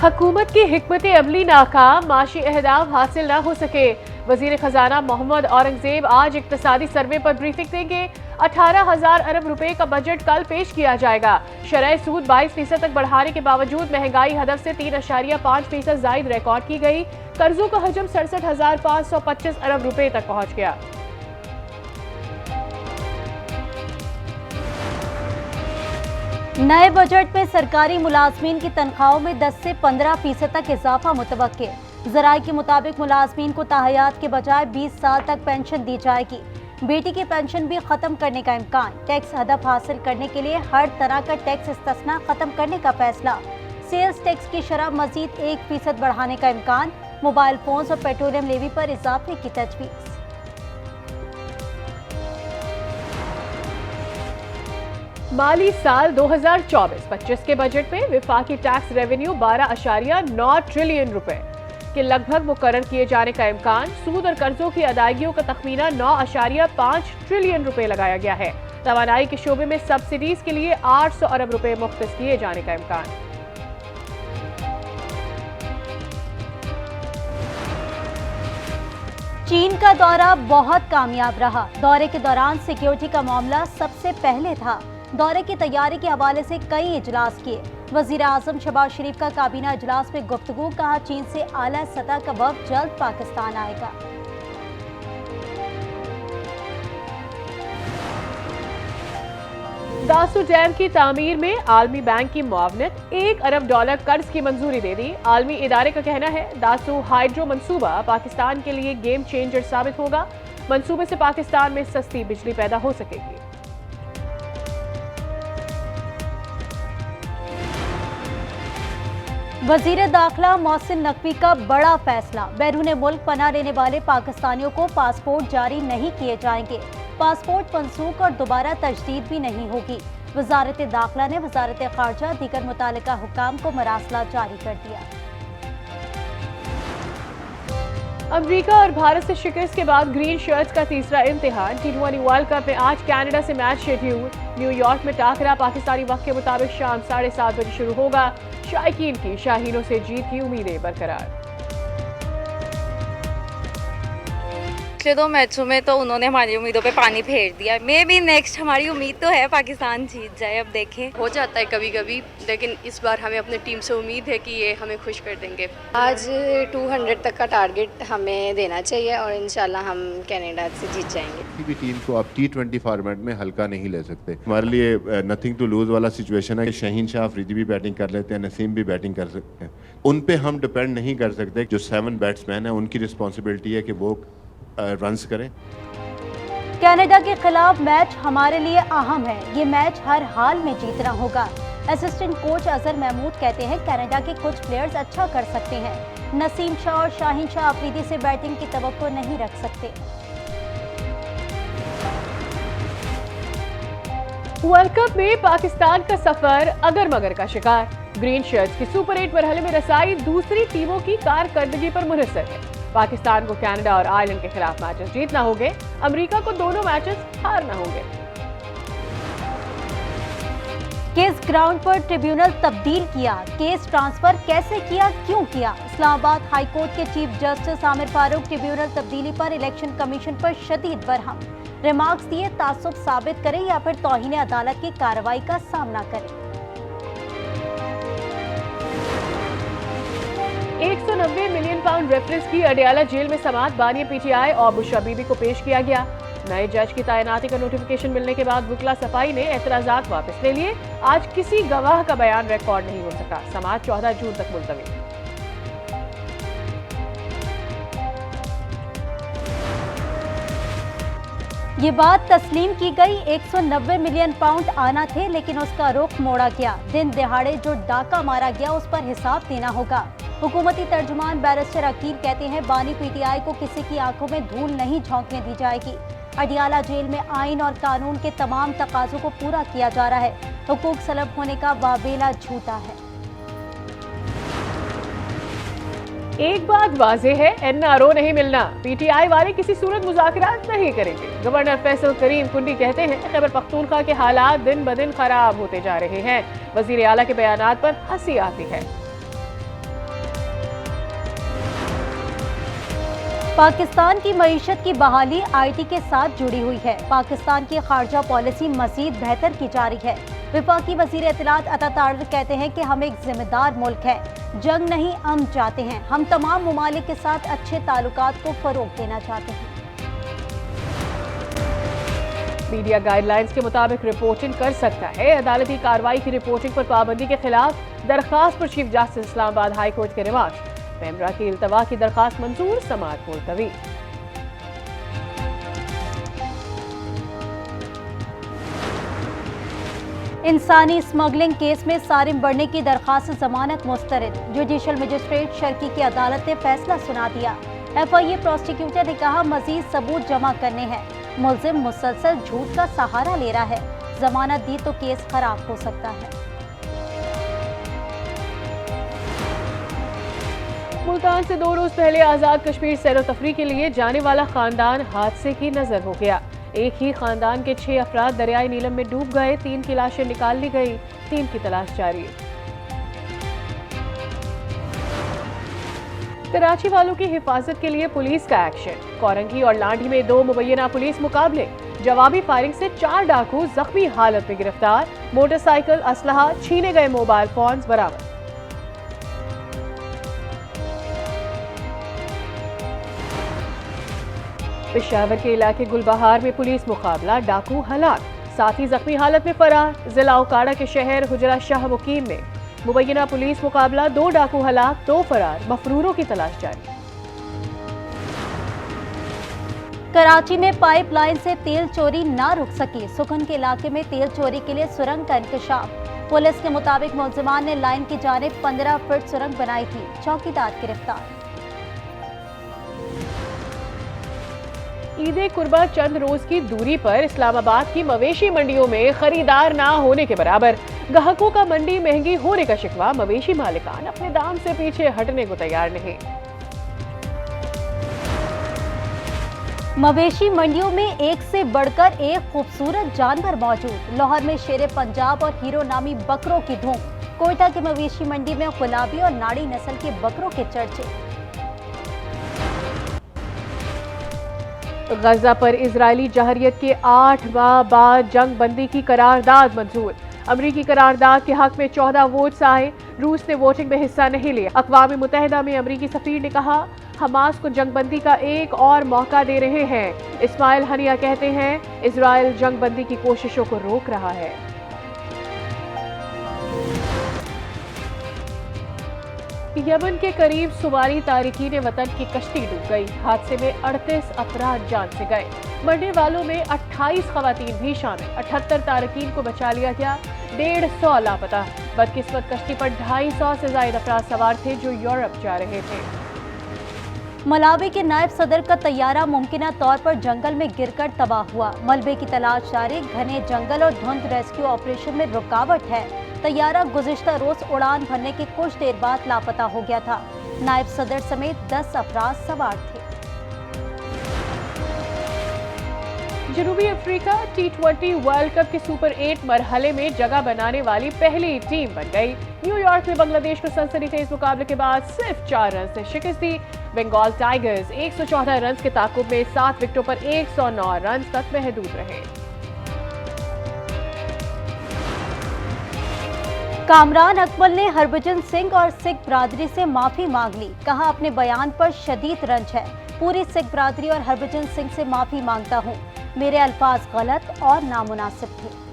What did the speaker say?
हुकूमत की हिकमत अमली नाकाम, माशी अहदाफ हासिल न हो सके। वजीर खजाना मोहम्मद औरंगजेब आज इक्तसादी सर्वे पर ब्रीफिंग देंगे। 18,000 अरब रुपए का बजट कल पेश किया जाएगा। शरह सूद 22% तक बढ़ाने के बावजूद महंगाई हदफ से 3.5% जायद रिकॉर्ड की गई। कर्जों का हजम 67,525 अरब रुपए तक पहुंच गया। नए बजट में सरकारी मुलाजमीन की तनख्वाहों में 10 से 15% तक इजाफा मुतवक्के। ज़राए के मुताबिक मुलाजमीन को ताहयात के बजाय 20 साल तक पेंशन दी जाएगी। बेटी की पेंशन भी खत्म करने का इम्कान। टैक्स हदफ हासिल करने के लिए हर तरह का टैक्स इस्तिस्ना खत्म करने का फैसला। सेल्स टैक्स की शरह मजीद 1% बढ़ाने का इम्कान। मोबाइल फोन और पेट्रोलियम लेवी पर इजाफे की तजवीज़। माली साल 2024-25 के बजट में विफाकी टैक्स रेवेन्यू 12.9 ट्रिलियन रुपए के लगभग मुकर्रर किए जाने का इम्कान। सूद और कर्जों की अदायगियों का तखमीना 9.5 ट्रिलियन रुपए लगाया गया है। तवानाई के शोबे में सब्सिडीज के लिए 800 अरब रुपए मुख्तस किए जाने का इम्कान। चीन का दौरा बहुत कामयाब रहा। दौरे के दौरान सिक्योरिटी का मामला सबसे पहले था। दौरे की तैयारी के हवाले से कई इजलास किए। वजीर आजम शहबाज शरीफ का काबीना इजलास में गुफ्तगू। कहा चीन से आला सतह का वफ्द जल्द पाकिस्तान आएगा। दासू डैम की तामीर में आलमी बैंक की मुआवनत $1 अरब कर्ज की मंजूरी दे दी। आलमी इदारे का कहना है दासू हाइड्रो मंसूबा पाकिस्तान के लिए गेम चेंजर साबित होगा। मंसूबे से पाकिस्तान में सस्ती बिजली पैदा हो सकेगी। वजीर दाखिला मोहसिन नकवी का बड़ा फैसला। बैरून मुल्क पनाह लेने वाले पाकिस्तानियों को पासपोर्ट जारी नहीं किए जाएंगे। पासपोर्ट मनसूख और दोबारा तजदीद भी नहीं होगी। वजारत दाखिला ने वजारत खारजा दीगर मुतालिका हुकाम को मरासला जारी कर दिया। अमेरिका और भारत से शिकस्त के बाद ग्रीन शर्ट्स का तीसरा इम्तिहान। T20 वर्ल्ड कप में आज कनाडा से मैच शेड्यूल। न्यूयॉर्क में टाकरा पाकिस्तानी वक्त के मुताबिक शाम 7:30 बजे शुरू होगा। शायकीन की शाहीनों से जीत की उम्मीदें बरकरार। पिछले 2 मैचों में तो उन्होंने हमारी उम्मीदों पे पानी फेर दिया। मे भी नेक्स्ट हमारी उम्मीद तो है पाकिस्तान जीत जाए। अब देखें, हो जाता है कभी कभी, लेकिन इस बार हमें अपनी टीम से उम्मीद है कि ये हमें खुश कर देंगे। आज 200 तक का टारगेट हमें देना चाहिए और इंशाल्लाह हम कनाडा से जीत जाएंगे। किसी भी टीम को आप T20 फॉर्मेट में हल्का नहीं ले सकते। हमारे लिए नथिंग टू लूज वाला सिचुएशन है कि शाहीन शाह अफरीदी भी बैटिंग कर लेते हैं, नसीम भी बैटिंग कर सकते हैं। उन पे हम डिपेंड नहीं कर सकते। जो 7 बैट्समैन हैं उनकी रिस्पॉन्सिबिलिटी है कि वो रन्स करें। कनाडा के खिलाफ मैच हमारे लिए अहम है। ये मैच हर हाल में जीतना होगा। असिस्टेंट कोच अजहर महमूद कहते हैं कनाडा के कुछ प्लेयर्स अच्छा कर सकते हैं। नसीम शाह और शाहीन शाह अफरीदी से बैटिंग की तवक्को नहीं रख सकते। वर्ल्ड कप में पाकिस्तान का सफर अगर मगर का शिकार। ग्रीन शर्ट्स की सुपर 8 मरहले में रसाई दूसरी टीमों की कारकर्दगी पर मुनहसर है। पाकिस्तान को कनाडा और आयरलैंड के खिलाफ मैचेस जीतना होंगे। अमेरिका को दोनों मैचेस हारना होंगे। किस ग्राउंड पर ट्रिब्यूनल तब्दील किया? केस ट्रांसफर कैसे किया, क्यों किया? इस्लामाबाद हाई कोर्ट के chief justice Aamir Farooq tribunal तब्दीली पर इलेक्शन कमीशन पर शदीद बरहम। रिमार्क्स दिए तासुब साबित करें या फिर तौहीन अदालत की कार्रवाई का सामना करें। 190 मिलियन पाउंड रेफरेंस की अडियाला जेल में समाअत बानी PTI और बुशरा बीबी को पेश किया गया। नए जज की तैनाती का नोटिफिकेशन मिलने के बाद वकील सफाई ने एतराजात वापस ले लिए। आज किसी गवाह का बयान रिकॉर्ड नहीं हो सका। समाअत 14 जून तक मुलतवी। ये बात तस्लीम की गई 190 मिलियन पाउंड आना थे, लेकिन उसका रुख मोड़ा गया। दिन दिहाड़े जो डाका मारा गया उस पर हिसाब देना होगा। हुकूमती तर्जुमान बैरिस्टर अकील कहते हैं बानी PTI को किसी की आंखों में धूल नहीं झोंकने दी जाएगी। अडियाला जेल में आइन और कानून के तमाम तकाजों को पूरा किया जा रहा है। हुकूक सलब होने का वावेला झूठा है। एक बात वाज़ेह है, NRO नहीं मिलना। PTI वाले किसी सूरत मुज़ाकरात नहीं करेंगे। गवर्नर फैसल करीम कुंडी कहते हैं खैबर पख्तूनख्वा के हालात दिन ब दिन खराब होते जा रहे हैं। वजीर आला के बयानात पर हंसी आती है। पाकिस्तान की मईशत की बहाली आईटी के साथ जुड़ी हुई है। पाकिस्तान की खारजा पॉलिसी मजीद बेहतर की जा रही है। वफाकी वजीर इत्तलात अता तारिक कहते हैं कि हम एक जिम्मेदार मुल्क है, जंग नहीं अमन चाहते हैं। हम तमाम ममालिक के साथ अच्छे ताल्लुकात को फरोग देना चाहते हैं। मीडिया गाइडलाइंस के मुताबिक रिपोर्टिंग कर सकता है। अदालती कार्रवाई की रिपोर्टिंग पर पाबंदी के खिलाफ दरखास्त पर chief justice Islamabad high court के रिमांड। मेमरा की इल्तवा की दरखास्त मंजूर, समाअत मुलतवी। इंसानी स्मगलिंग केस में सारिम बढ़ने की दरखास्त जमानत मुस्तरद। जुडिशल मजिस्ट्रेट शर्की की अदालत ने फैसला सुना दिया। FIA प्रोसिक्यूटर ने कहा मजीद सबूत जमा करने हैं। मुलजिम मुसलसल झूठ का सहारा ले रहा है। जमानत दी तो केस खराब हो सकता है। मुल्तान से 2 रोज पहले आजाद कश्मीर सैर तफरी के लिए जाने वाला खानदान हादसे की नजर हो गया। एक ही खानदान के 6 अफराद दरियाए नीलम में डूब गए। 3 की लाशें निकाल ली गई, 3 की तलाश जारी। कराची वालों की हिफाजत के लिए पुलिस का एक्शन। कोरंगी और लांढी में 2 मुबैना पुलिस मुकाबले। जवाबी फायरिंग से 4 डाकू जख्मी हालत में गिरफ्तार। मोटरसाइकिल, असलहा, छीने गए मोबाइल फोन्स बरामद। पेशावर के इलाके गुलबहार में पुलिस मुकाबला, डाकू हलाक, साथ ही जख्मी हालत में फरार। जिला उकाड़ा के शहर हुजरा शाह मुकीम में मुबैना पुलिस मुकाबला, 2 डाकू हलाक, 2 फरार। मफरूरों की तलाश जारी। कराची में पाइपलाइन से तेल चोरी ना रुक सकी। सुखन के इलाके में तेल चोरी के लिए सुरंग का इंकशाफ। पुलिस के मुताबिक मुलजिमान ने लाइन की जानिब 15 फीट सुरंग बनाई थी। चौकीदार गिरफ्तार। ईद कुर्बा चंद रोज की दूरी पर इस्लामाबाद की मवेशी मंडियों में खरीदार ना होने के बराबर। ग्राहकों का मंडी महंगी होने का शिकवा। मवेशी मालिकान अपने दाम से पीछे हटने को तैयार नहीं। मवेशी मंडियों में एक से बढ़कर एक खूबसूरत जानवर मौजूद। लाहौर में शेर पंजाब और हीरो नामी बकरों की धूम। कोयटा की मवेशी मंडी में गुलाबी और नाड़ी नस्ल के बकरों के चर्चे। गजा पर इजरायली जहरियत के 8 माह बाद जंग बंदी की करारदाद मंजूर। अमरीकी करारदाद के हक में 14 वोट्स आए। रूस ने वोटिंग में हिस्सा नहीं लिया। अक़वाम मुत्तहिदा में अमरीकी सफीर ने कहा हमास को जंग बंदी का एक और मौका दे रहे हैं। इस्माइल हनिया कहते हैं इजराइल जंग बंदी की कोशिशों को रोक रहा है। यमन के करीब सुमारी तारिकीन वतन की कश्ती डूब गई। हादसे में 38 अफराद जान से गए। मरने वालों में 28 खवातीन भी शामिल। 78 तारिकीन को बचा लिया गया। 150 लापता। बदकिस्मत कश्ती पर 250 से ज्यादा अफराद सवार थे जो यूरोप जा रहे थे। मलावी के नायब सदर का तैयारा मुमकिना तौर पर जंगल में गिरकर तबाह हुआ। मलबे की तलाश जारी। घने जंगल और धुंध रेस्क्यू ऑपरेशन में रुकावट है। तैयारा गुज़िश्ता रोज उड़ान भरने के कुछ देर बाद लापता हो गया था। नायब सदर समेत 10 अफराद सवार थे। जनूबी अफ्रीका T20 वर्ल्ड कप के सुपर 8 मरहले में जगह बनाने वाली पहली टीम बन गई। न्यूयॉर्क में बांग्लादेश को सनसनीखेज मुकाबले के बाद सिर्फ 4 रन से शिकस्त दी। बंगाल टाइगर्स 114 रन के ताकुब में 7 विकेटों पर 109 रन तक महदूद रहे। कामरान अकमल ने हरभजन सिंह और सिख बरादरी से माफी मांग ली। कहा अपने बयान पर शदीद रंज है। पूरी सिख बरादरी और हरभजन सिंह से माफी मांगता हूँ। मेरे अल्फाज गलत और नामुनासिब थे।